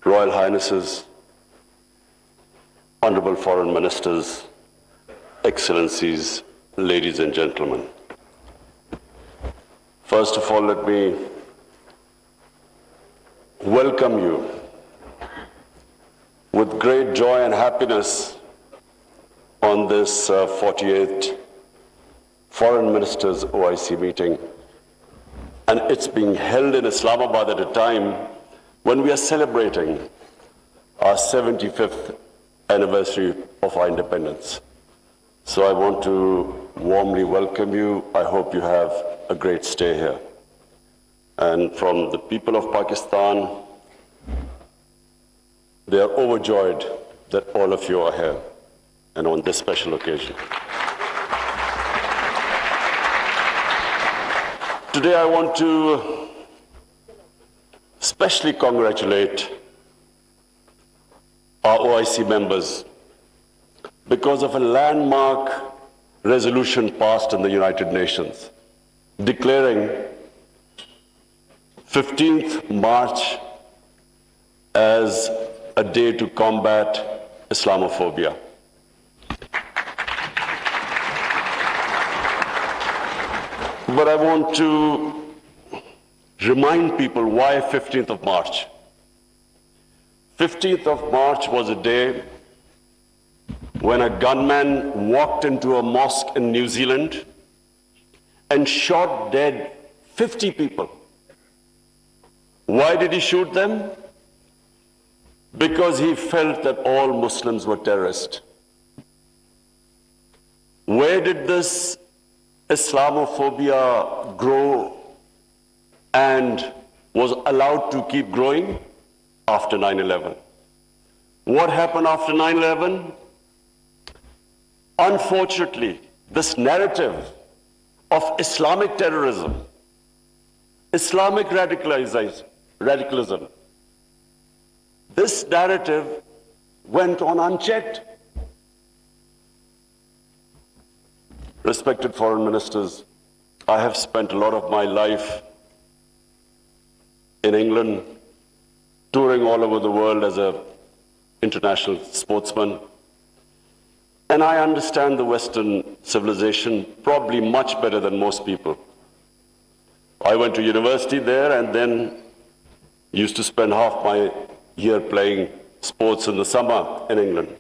Royal Highnesses, Honorable Foreign Ministers, Excellencies, ladies and gentlemen. First of all, let me welcome you with great joy and happiness on this 48th Foreign Ministers OIC meeting. And it's being held in Islamabad at a time when we are celebrating our 75th anniversary of our independence. So I want to warmly welcome you. I hope you have a great stay here. And from the people of Pakistan, they are overjoyed that all of you are here and on this special occasion. Today I want to especially congratulate our OIC members because of a landmark resolution passed in the United Nations declaring 15th March as a day to combat Islamophobia. But I want to remind people why 15th of March. 15th of March was a day when a gunman walked into a mosque in New Zealand and shot dead 50 people. Why did he shoot them? Because he felt that all Muslims were terrorists. Where did this Islamophobia grow and was allowed to keep growing? After 9/11. What happened after 9/11? Unfortunately, this narrative of Islamic terrorism, Islamic radicalism, this narrative went on unchecked. Respected foreign ministers, I have spent a lot of my life in England, touring all over the world as an international sportsman. And I understand the Western civilization probably much better than most people. I went to university there and then used to spend half my year playing sports in the summer in England.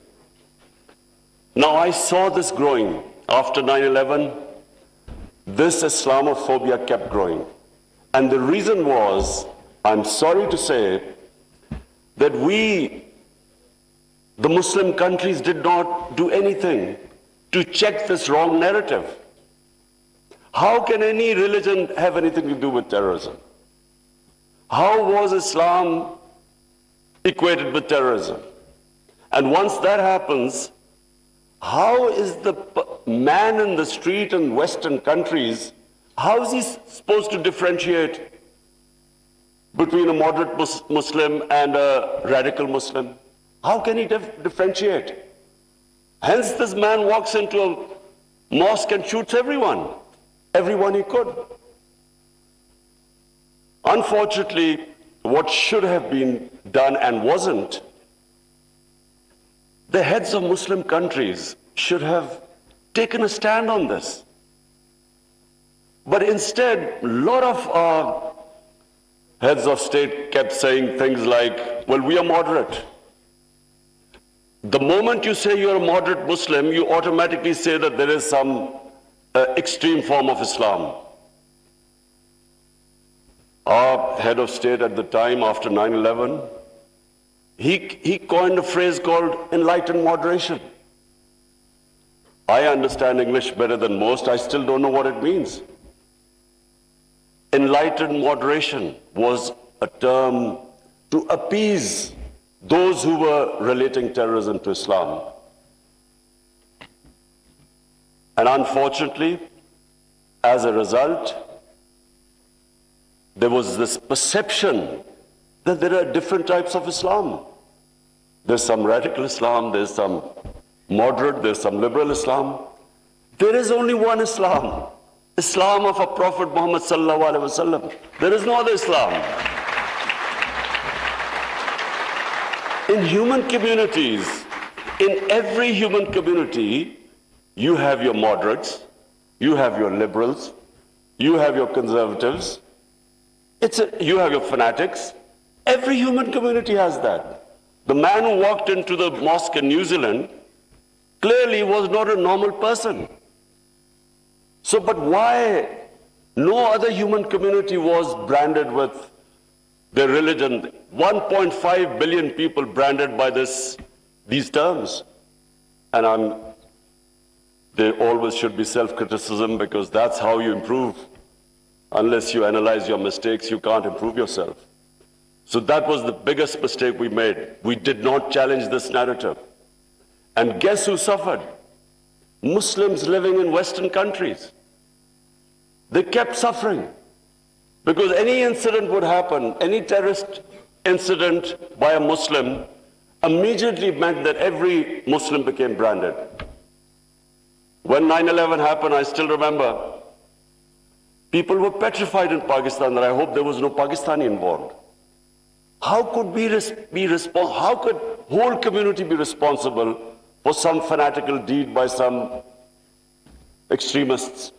Now I saw this growing. After 9/11, this Islamophobia kept growing. And the reason was, I'm sorry to say, that we, the Muslim countries, did not do anything to check this wrong narrative. How can any religion have anything to do with terrorism? How was Islam equated with terrorism? And once that happens, how is the man in the street in Western countries, how is he supposed to differentiate between a moderate Muslim and a radical Muslim? How can he differentiate? Hence this man walks into a mosque and shoots everyone he could. Unfortunately, what should have been done and wasn't, the heads of Muslim countries should have taken a stand on this. But instead, a lot of our heads of state kept saying things like, well, we are moderate. The moment you say you're a moderate Muslim, you automatically say that there is some extreme form of Islam. Our head of state at the time, after 9/11, he coined a phrase called enlightened moderation. I understand English better than most. I still don't know what it means. Enlightened moderation was a term to appease those who were relating terrorism to Islam. And unfortunately, as a result, there was this perception that there are different types of Islam. There's some radical Islam, there's some moderate, there's some liberal Islam. There is only one Islam, Islam of our Prophet Muhammad sallallahu alaihi wasallam. There is no other Islam. In human communities, in every human community, you have your moderates, you have your liberals, you have your conservatives, you have your fanatics. Every human community has that. The man who walked into the mosque in New Zealand clearly was not a normal person. So, but why no other human community was branded with their religion? 1.5 billion people branded by these terms. And there always should be self-criticism, because that's how you improve. Unless you analyze your mistakes, you can't improve yourself. So that was the biggest mistake we made. We did not challenge this narrative. And guess who suffered? Muslims living in Western countries. They kept suffering. Because any incident would happen, any terrorist incident by a Muslim immediately meant that every Muslim became branded. When 9/11 happened, I still remember, people were petrified in Pakistan that I hope there was no Pakistani involved. How could how could whole community be responsible for some fanatical deed by some extremists?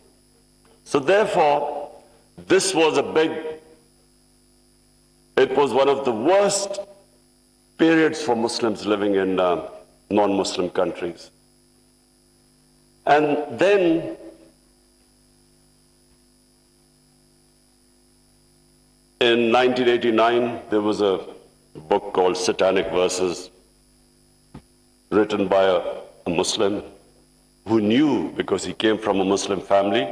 So therefore, this was it was one of the worst periods for Muslims living in non-Muslim countries. And then in 1989, there was a book called Satanic Verses, written by a Muslim who knew, because he came from a Muslim family,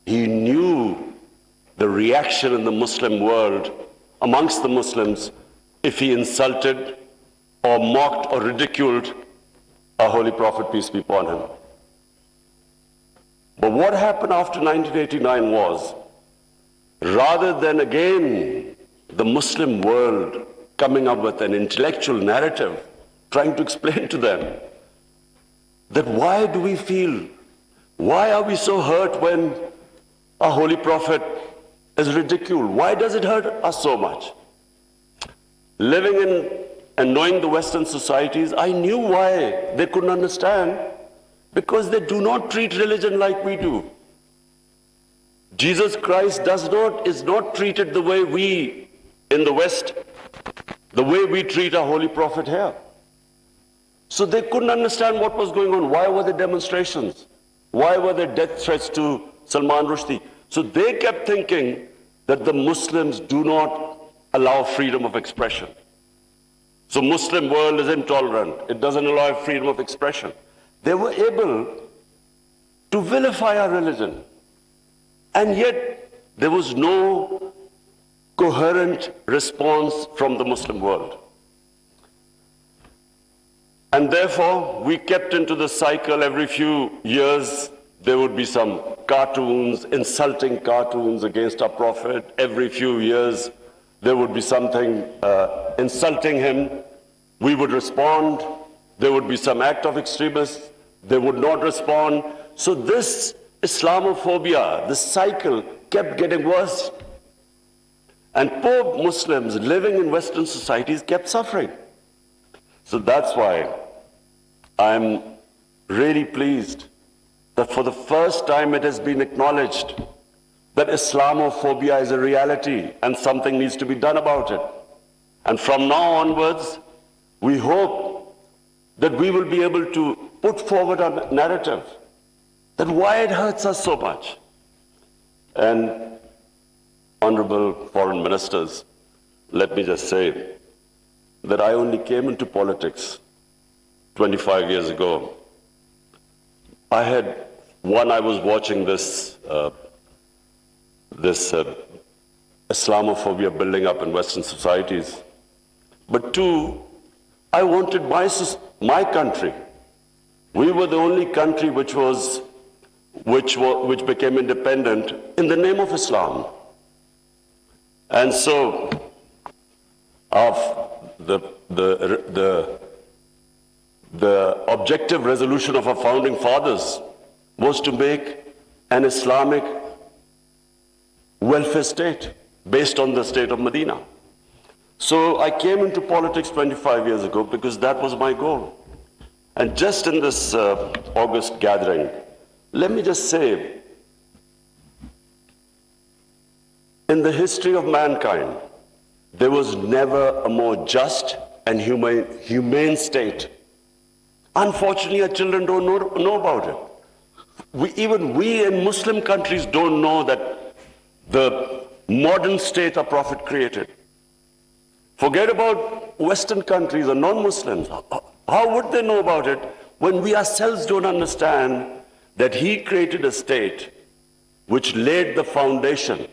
he knew the reaction in the Muslim world amongst the Muslims if he insulted or mocked or ridiculed our Holy Prophet, peace be upon him. But what happened after 1989 was, rather than again the Muslim world coming up with an intellectual narrative, trying to explain to them that why do we feel, why are we so hurt when our Holy Prophet is ridiculed? Why does it hurt us so much? Living in and knowing the Western societies, I knew why they couldn't understand, because they do not treat religion like we do. Jesus Christ is not treated the way we in the West, the way we treat our Holy Prophet here. So they couldn't understand what was going on. Why were there demonstrations? Why were there death threats to Salman Rushdie? So they kept thinking that the Muslims do not allow freedom of expression. So Muslim world is intolerant. It doesn't allow freedom of expression. They were able to vilify our religion. And yet there was no coherent response from the Muslim world. And therefore, we kept into the cycle. Every few years, there would be some cartoons, insulting cartoons against our Prophet. Every few years, there would be something insulting him. We would respond. There would be some act of extremists. They would not respond. So this Islamophobia, this cycle kept getting worse. And poor Muslims living in Western societies kept suffering. So that's why I'm really pleased that for the first time it has been acknowledged that Islamophobia is a reality and something needs to be done about it. And from now onwards, we hope that we will be able to put forward a narrative that why it hurts us so much. And honorable foreign ministers, let me just say that I only came into politics 25 years ago. I was watching this Islamophobia building up in Western societies. But two, I wanted my country. We were the only country which became independent in the name of Islam. And so, the objective resolution of our founding fathers was to make an Islamic welfare state based on the state of Medina. So I came into politics 25 years ago because that was my goal. And just in this August gathering, let me just say, in the history of mankind, there was never a more just and humane state. Unfortunately, our children don't know about it. Even we in Muslim countries don't know that the modern state our Prophet created. Forget about Western countries or non-Muslims. How would they know about it when we ourselves don't understand that he created a state which laid the foundation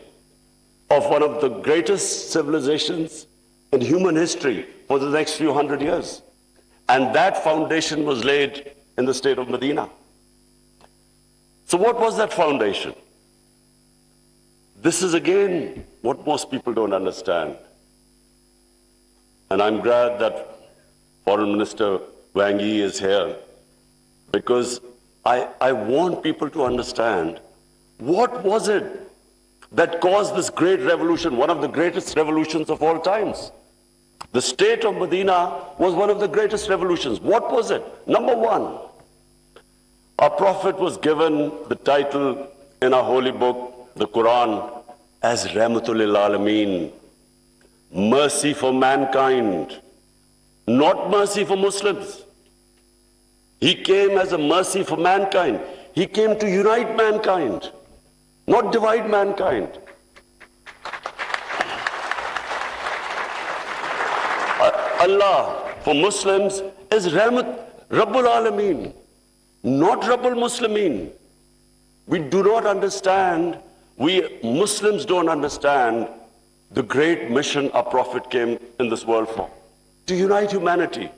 of one of the greatest civilizations in human history for the next few hundred years. And that foundation was laid in the state of Medina. So what was that foundation? This is again what most people don't understand. And I'm glad that Foreign Minister Wang Yi is here, because I want people to understand what was it that caused this great revolution, one of the greatest revolutions of all times. The state of Medina was one of the greatest revolutions. What was it? Number one, our Prophet was given the title in our holy book, the Quran, as Rahmatul lil Alameen, mercy for mankind, not mercy for Muslims. He came as a mercy for mankind. He came to unite mankind, not divide mankind. Allah for Muslims is Rahmat Rabbul Alameen, not Rabbul Muslimin. We do not understand, we Muslims don't understand the great mission our Prophet came in this world for, to unite humanity.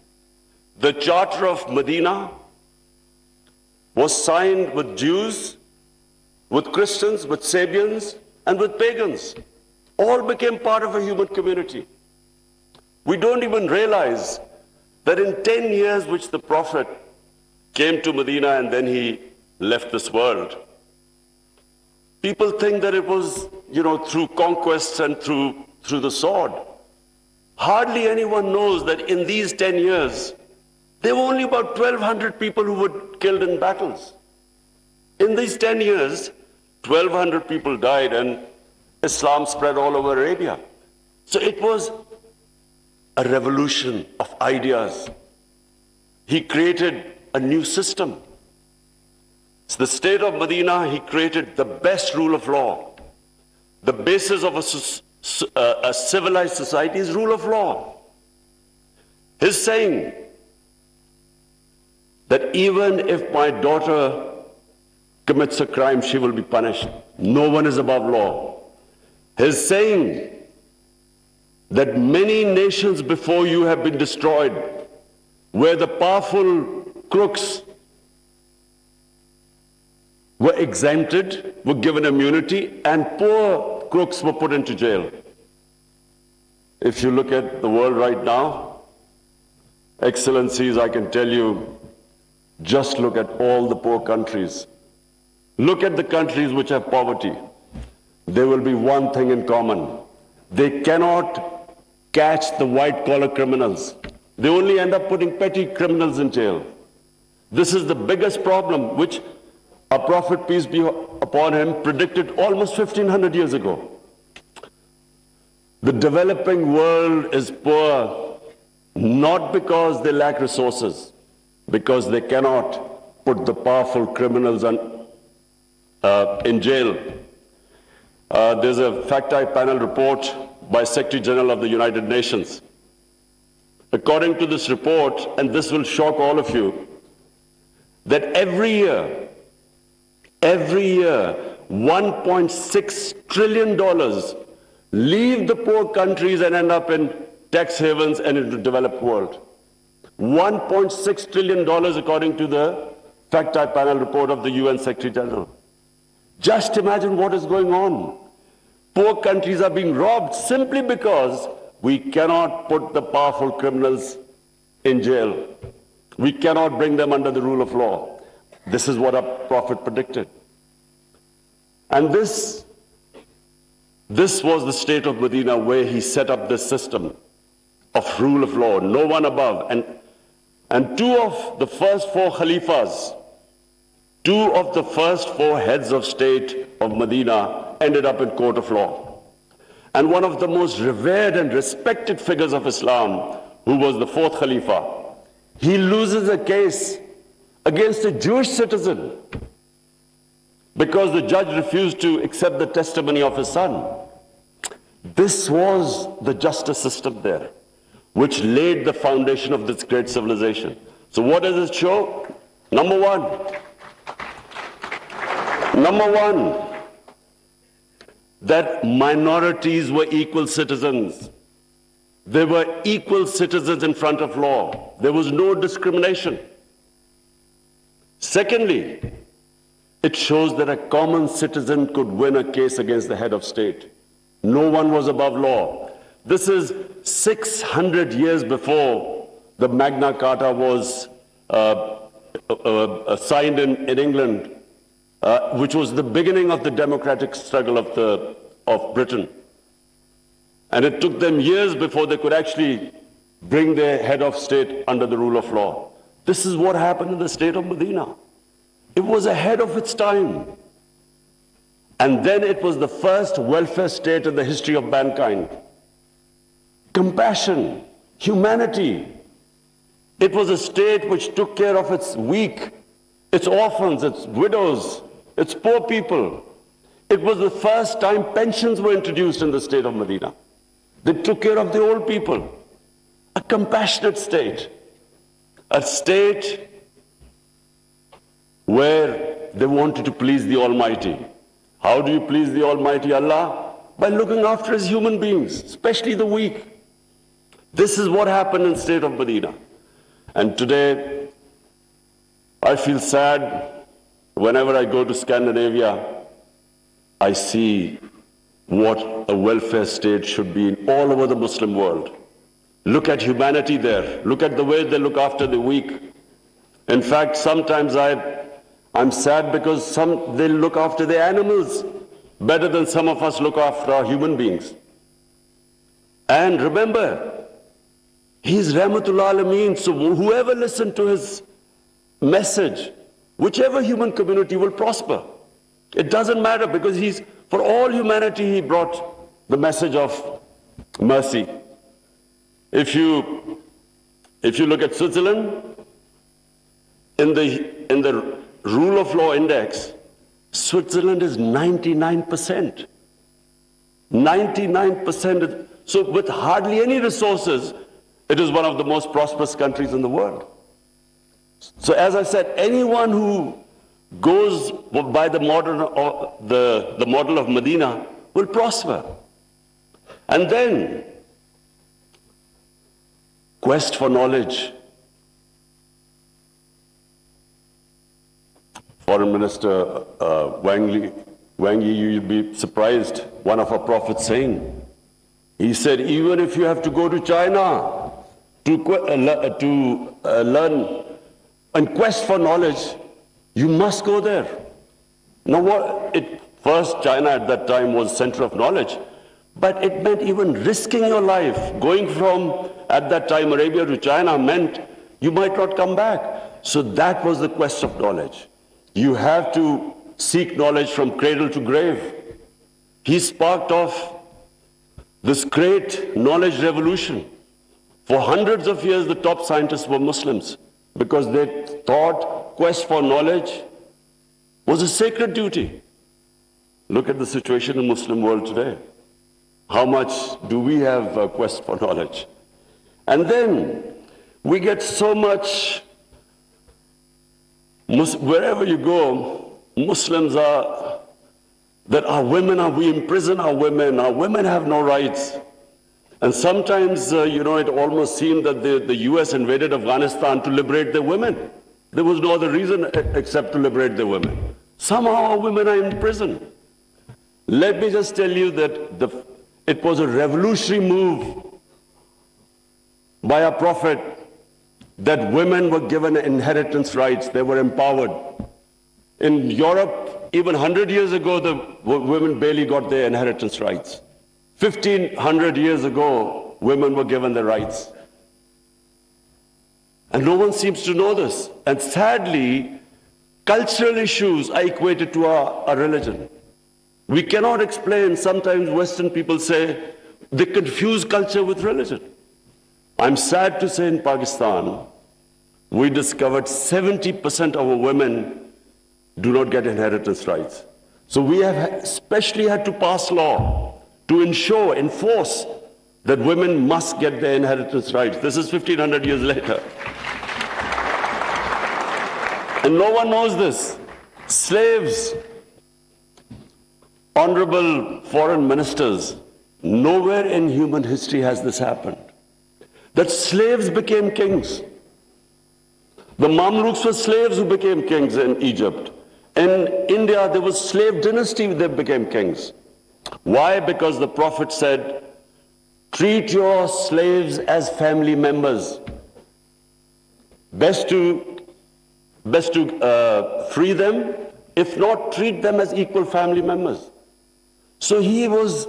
The Charter of Medina was signed with Jews, with Christians, with Sabians, and with pagans. All became part of a human community. We don't even realize that in 10 years which the Prophet came to Medina and then he left this world, people think that it was, through conquests and through the sword. Hardly anyone knows that in these 10 years, there were only about 1,200 people who were killed in battles. In these 10 years, 1,200 people died and Islam spread all over Arabia. So it was a revolution of ideas. He created a new system. It's the state of Medina, he created the best rule of law. The basis of a civilized society is rule of law. His saying that even if my daughter commits a crime, she will be punished. No one is above law. His saying that many nations before you have been destroyed, where the powerful crooks were exempted, were given immunity, and poor crooks were put into jail. If you look at the world right now, Excellencies, I can tell you, just look at all the poor countries. Look at the countries which have poverty. There will be one thing in common. They cannot catch the white-collar criminals. They only end up putting petty criminals in jail. This is the biggest problem which our Prophet, peace be upon him, predicted almost 1,500 years ago. The developing world is poor, not because they lack resources, because they cannot put the powerful criminals in jail. There's a fact-eye panel report by Secretary General of the United Nations. According to this report, and this will shock all of you, that every year, $1.6 trillion leave the poor countries and end up in tax havens and in the developed world. $1.6 trillion according to the fact-eye panel report of the UN Secretary General. Just imagine what is going on. Poor countries are being robbed simply because we cannot put the powerful criminals in jail. We cannot bring them under the rule of law. This is what our Prophet predicted. And this was the state of Medina, where he set up this system. of rule of law, no one above. And two of the first four Khalifas, two of the first four heads of state of Medina ended up in court of law. And one of the most revered and respected figures of Islam, who was the fourth Khalifa, he loses a case against a Jewish citizen because the judge refused to accept the testimony of his son. This was the justice system there, which laid the foundation of this great civilization. So what does it show? Number one, that minorities were equal citizens. They were equal citizens in front of law. There was no discrimination. Secondly, it shows that a common citizen could win a case against the head of state. No one was above law. This is 600 years before the Magna Carta was signed in England, which was the beginning of the democratic struggle of Britain. And it took them years before they could actually bring their head of state under the rule of law. This is what happened in the state of Medina. It was ahead of its time. And then it was the first welfare state in the history of mankind. Compassion, humanity. It was a state which took care of its weak, its orphans, its widows, its poor people. It was the first time pensions were introduced in the state of Medina. They took care of the old people. A compassionate state. A state where they wanted to please the Almighty. How do you please the Almighty Allah? By looking after His human beings, especially the weak. This is what happened in the state of Medina. And today, I feel sad whenever I go to Scandinavia. I see what a welfare state should be in all over the Muslim world. Look at humanity there. Look at the way they look after the weak. In fact, sometimes I'm sad because they look after the animals better than some of us look after our human beings. And remember, He's Rahmatul Alameen, so whoever listened to His message, whichever human community will prosper. It doesn't matter because for all humanity, He brought the message of mercy. If you look at Switzerland, in the rule of law index, Switzerland is 99%. 99%. So with hardly any resources, it is one of the most prosperous countries in the world. So as I said, anyone who goes by the model of Medina will prosper. And then, quest for knowledge. Foreign Minister Wang Yi, you'll be surprised, one of our prophets saying, he said, even if you have to go to China to learn and quest for knowledge, you must go there. Now first China at that time was center of knowledge, but it meant even risking your life. Going from, at that time, Arabia to China meant you might not come back. So that was the quest of knowledge. You have to seek knowledge from cradle to grave. He sparked off this great knowledge revolution. For hundreds of years, the top scientists were Muslims because they thought quest for knowledge was a sacred duty. Look at the situation in the Muslim world today. How much do we have a quest for knowledge? And then we get so much, wherever you go, Muslims are, that our women we imprison our women have no rights. And sometimes, it almost seemed that the US invaded Afghanistan to liberate their women. There was no other reason except to liberate their women. Somehow our women are in prison. Let me just tell you that it was a revolutionary move by our Prophet that women were given inheritance rights. They were empowered. In Europe, even 100 years ago, the women barely got their inheritance rights. 1500 years ago, women were given their rights. And no one seems to know this. And sadly, cultural issues are equated to our religion. We cannot explain, sometimes Western people say, they confuse culture with religion. I'm sad to say in Pakistan, we discovered 70% of our women do not get inheritance rights. So we have especially had to pass law to enforce that women must get their inheritance rights. This is 1500 years later. And no one knows this. Slaves, honorable foreign ministers, nowhere in human history has this happened. That slaves became kings. The Mamluks were slaves who became kings in Egypt. In India, there was slave dynasty, they became kings. Why? Because the Prophet said, treat your slaves as family members. Best to free them, if not, treat them as equal family members. So he was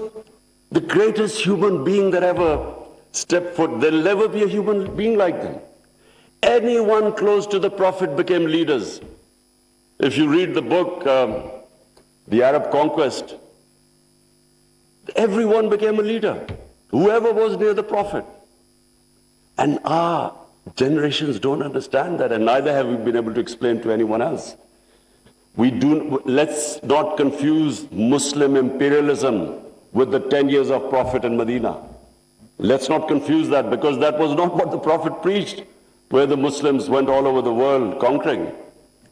the greatest human being that ever stepped foot. There'll never be a human being like them. Anyone close to the Prophet became leaders. If you read the book, The Arab Conquest, everyone became a leader, whoever was near the Prophet. And our generations don't understand that, and neither have we been able to explain to anyone else. Let's not confuse Muslim imperialism with the 10 years of Prophet in Medina. Let's not confuse that, because that was not what the Prophet preached, where the Muslims went all over the world conquering.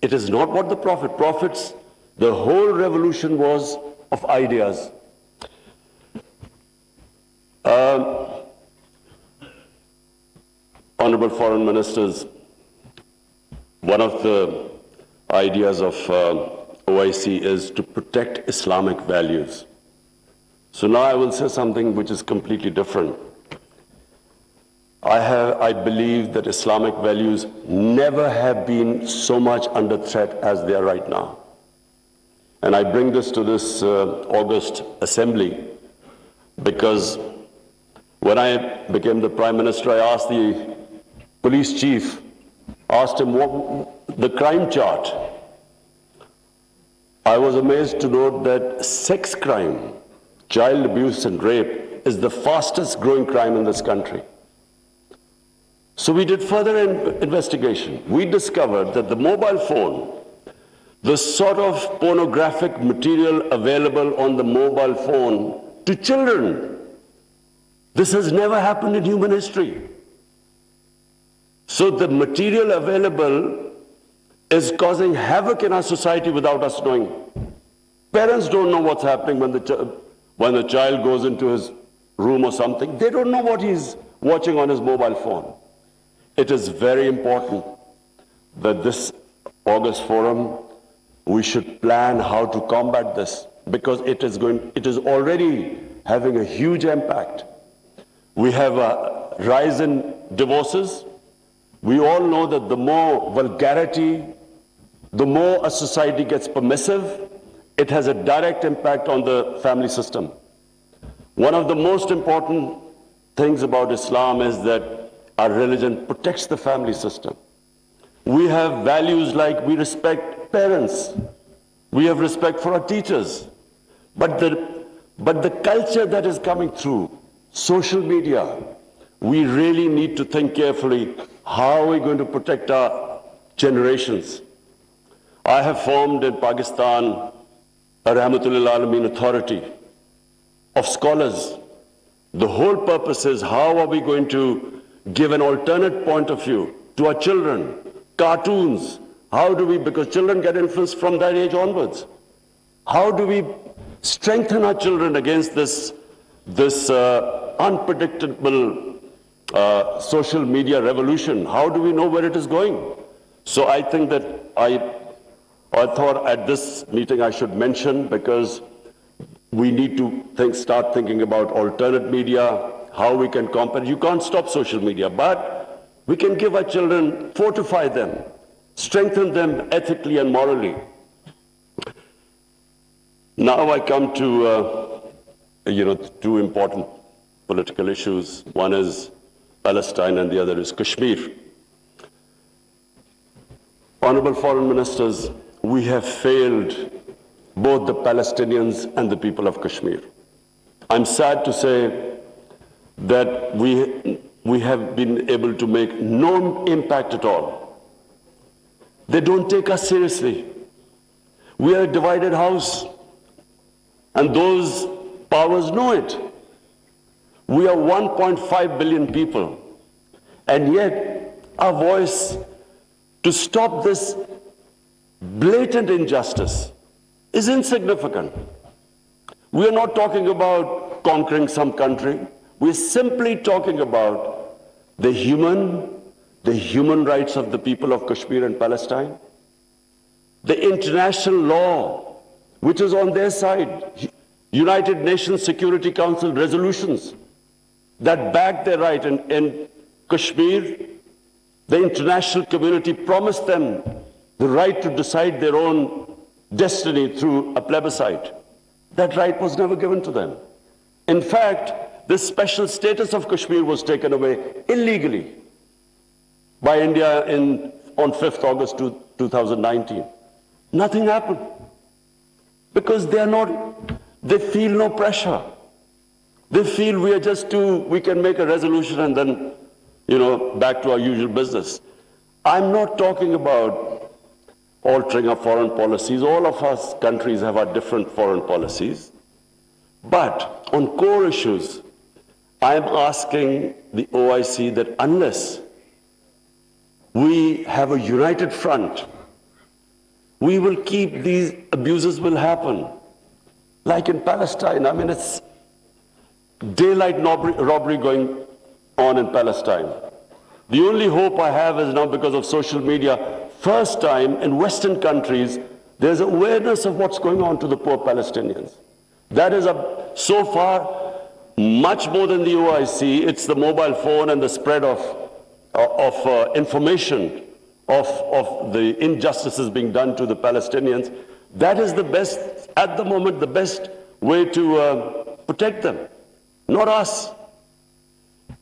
It is not what the Prophet's, the whole revolution was of ideas. Honorable foreign ministers, one of the ideas of OIC is to protect Islamic values. So now I will say something which is completely different. I believe that Islamic values never have been so much under threat as they are right now. And I bring this to this August assembly because when I became the Prime Minister, I asked the police chief, asked him what the crime chart. I was amazed to note that sex crime, child abuse and rape is the fastest growing crime in this country. So we did further investigation. We discovered that the mobile phone, the sort of pornographic material available on the mobile phone to children, this has never happened in human history. So the material available is causing havoc in our society without us knowing. Parents don't know what's happening when the child goes into his room or something. They don't know what he's watching on his mobile phone. It is very important that this August forum, we should plan how to combat this, because it is already having a huge impact. We have a rise in divorces. We all know that the more vulgarity, the more a society gets permissive, it has a direct impact on the family system. One of the most important things about Islam is that our religion protects the family system. We have values like we respect parents, we have respect for our teachers, but the culture that is coming through social media, we really need to think carefully, how are we going to protect our generations? I have formed in Pakistan a Rahmatullah Alameen authority of scholars. The whole purpose is, how are we going to give an alternate point of view to our children? Cartoons, how do we, because children get influenced from that age onwards, how do we strengthen our children against this unpredictable social media revolution? How do we know where it is going? So I think that I thought at this meeting I should mention, because we need to start thinking about alternate media, how we can combat. You can't stop social media, but we can give our children, fortify them, strengthen them ethically and morally. Now I come to two important political issues. One is Palestine and the other is Kashmir. Honorable foreign ministers, we have failed both the Palestinians and the people of Kashmir. I'm sad to say that we have been able to make no impact at all. They don't take us seriously. We are a divided house, and those powers know it. We are 1.5 billion people, and yet our voice to stop this blatant injustice is insignificant. We are not talking about conquering some country. We're simply talking about the human rights of the people of Kashmir and Palestine, the international law, which is on their side, United Nations Security Council resolutions that back their right. In Kashmir, the international community promised them the right to decide their own destiny through a plebiscite. That right was never given to them. In fact, the special status of Kashmir was taken away illegally by India on 5th August 2019. Nothing happened because they feel no pressure. They feel we can make a resolution and then, back to our usual business. I'm not talking about altering our foreign policies. All of us countries have our different foreign policies. But on core issues, I'm asking the OIC that unless we have a united front, we will keep these abuses will happen. Like in Palestine, it's daylight robbery going on in Palestine. The only hope I have is now because of social media, first time in Western countries, there's awareness of what's going on to the poor Palestinians. That is so far much more than the OIC. It's the mobile phone and the spread of information of the injustices being done to the Palestinians. That is the best, at the moment, the best way to protect them, not us.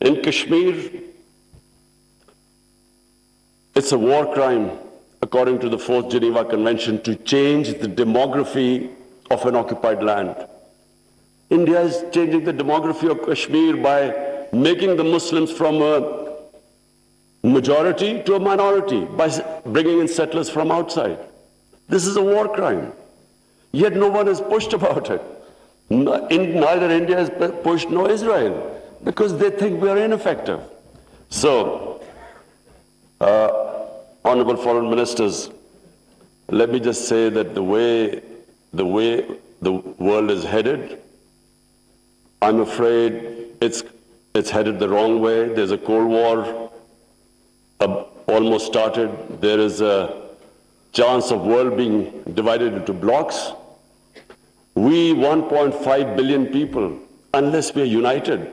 In Kashmir, it's a war crime, according to the 4th Geneva Convention, to change the demography of an occupied land. India is changing the demography of Kashmir by making the Muslims from a majority to a minority, by bringing in settlers from outside. This is a war crime. Yet no one has pushed about it. Neither India has pushed nor Israel, because they think we are ineffective. So, honorable foreign ministers, let me just say that the way the world is headed, I'm afraid it's headed the wrong way. There's a Cold War almost started. There is a chance of world being divided into blocks. We 1.5 billion people, unless we are united,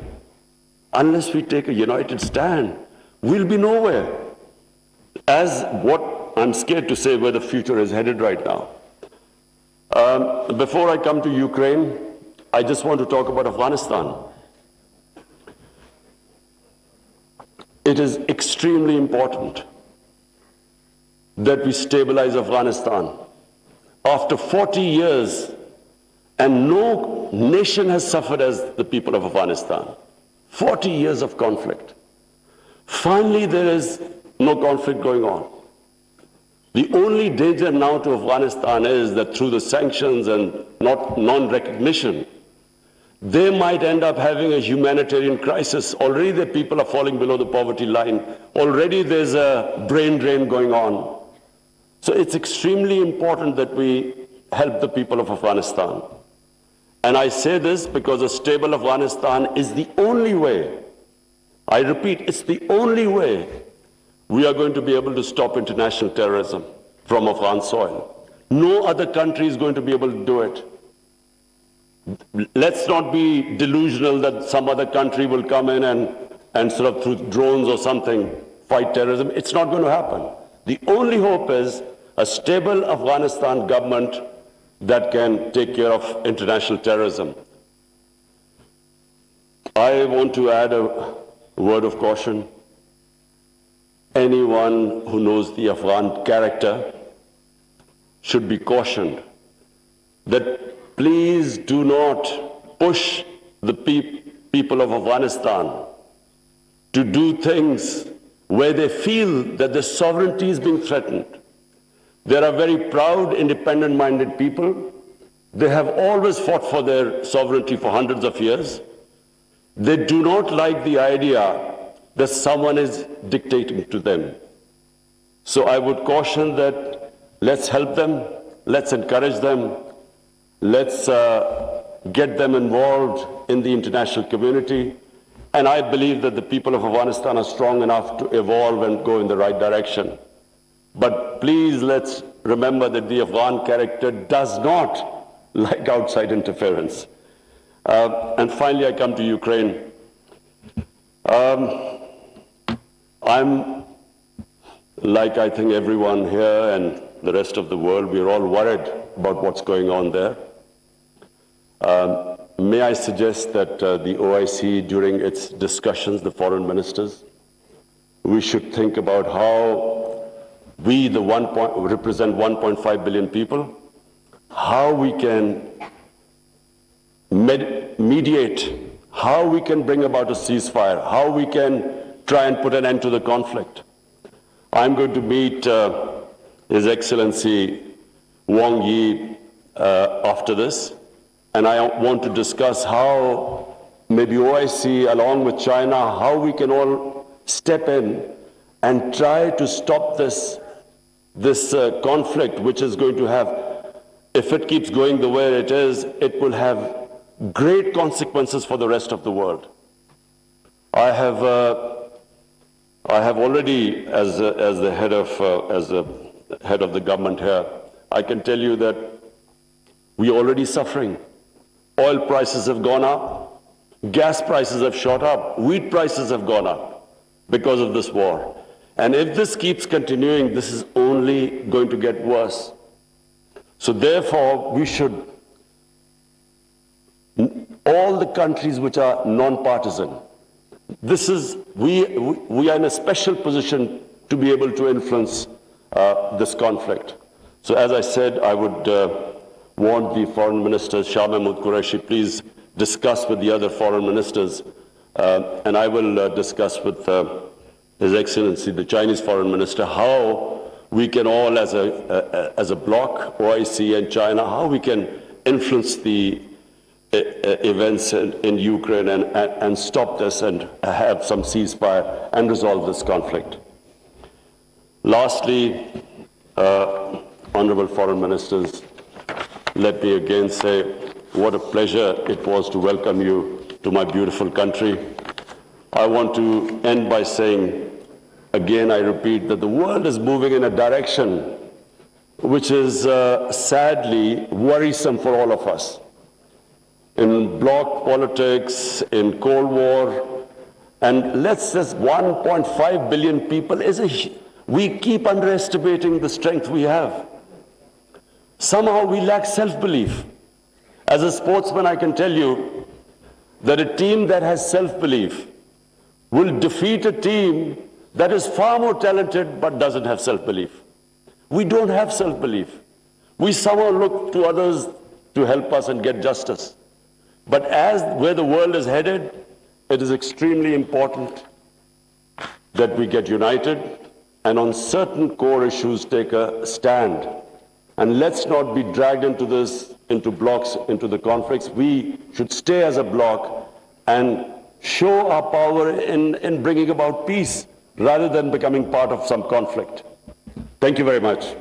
unless we take a united stand, we'll be nowhere. As what I'm scared to say where the future is headed right now. Before I come to Ukraine, I just want to talk about Afghanistan. It is extremely important that we stabilize Afghanistan. After 40 years, and no nation has suffered as the people of Afghanistan. 40 years of conflict. Finally, there is no conflict going on. The only danger now to Afghanistan is that through the sanctions and non-recognition, they might end up having a humanitarian crisis. Already the people are falling below the poverty line. Already there's a brain drain going on. So it's extremely important that we help the people of Afghanistan. And I say this because a stable Afghanistan is the only way, I repeat, it's the only way we are going to be able to stop international terrorism from Afghan soil. No other country is going to be able to do it. Let's not be delusional that some other country will come in and sort of through drones or something fight terrorism. It's not going to happen. The only hope is a stable Afghanistan government that can take care of international terrorism. I want to add a word of caution. Anyone who knows the Afghan character should be cautioned that please do not push the people of Afghanistan to do things where they feel that their sovereignty is being threatened. They are very proud, independent-minded people. They have always fought for their sovereignty for hundreds of years. They do not like the idea that someone is dictating to them. So I would caution that let's help them, let's encourage them, let's get them involved in the international community. And I believe that the people of Afghanistan are strong enough to evolve and go in the right direction. But please let's remember that the Afghan character does not like outside interference. And finally, I come to Ukraine. I'm, like I think everyone here and the rest of the world, we're all worried about what's going on there. May I suggest that the OIC, during its discussions, the foreign ministers, we should think about how we, represent 1.5 billion people, how we can mediate, how we can bring about a ceasefire, how we can try and put an end to the conflict. I'm going to meet His Excellency Wang Yi after this, and I want to discuss how maybe OIC, along with China, how we can all step in and try to stop this conflict, which is going to have, if it keeps going the way it is, it will have great consequences for the rest of the world. I have already, as the head of the government here, I can tell you that we are already suffering. Oil prices have gone up, gas prices have shot up, wheat prices have gone up because of this war. And if this keeps continuing, this is only going to get worse. So therefore, we should, all the countries which are non-partisan, we are in a special position to be able to influence this conflict. So as I said, I would want the foreign minister, Shah Mahmood Qureshi, please discuss with the other foreign ministers, and I will discuss with His Excellency, the Chinese foreign minister, how we can all, as a bloc, OIC and China, how we can influence the events in Ukraine and stop this and have some ceasefire and resolve this conflict. Lastly, honorable foreign ministers, let me again say what a pleasure it was to welcome you to my beautiful country. I want to end by saying, again, I repeat, that the world is moving in a direction which is sadly worrisome for all of us. In bloc politics, in Cold War, and let's just 1.5 billion people we keep underestimating the strength we have. Somehow we lack self-belief. As a sportsman, I can tell you that a team that has self-belief will defeat a team that is far more talented but doesn't have self-belief. We don't have self-belief. We somehow look to others to help us and get justice. But as where the world is headed, it is extremely important that we get united and on certain core issues take a stand. And let's not be dragged into this, into blocks, into the conflicts. We should stay as a bloc and show our power in bringing about peace rather than becoming part of some conflict. Thank you very much.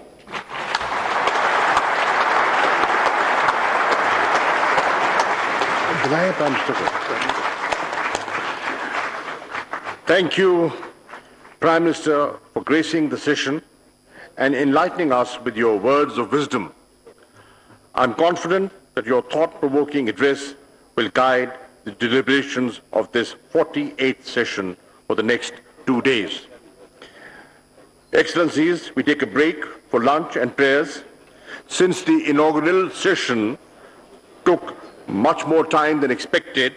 Thank you, Prime Minister, for gracing the session and enlightening us with your words of wisdom. I'm confident that your thought-provoking address will guide the deliberations of this 48th session for the next 2 days. Excellencies, we take a break for lunch and prayers. Since the inaugural session took much more time than expected,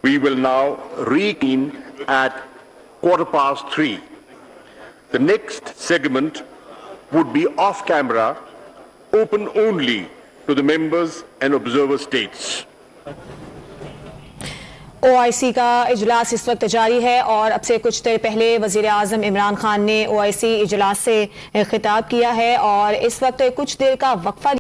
We will now reconvene at 3:15. The next segment would be off camera, open only to the members and observer states. OIC का इजलास इस वक्त जारी है और अब से कुछ देर पहले वजीर आजम इमरान खान ने OIC इजलास से खिताब किया है और इस वक्त कुछ देर का वक्फा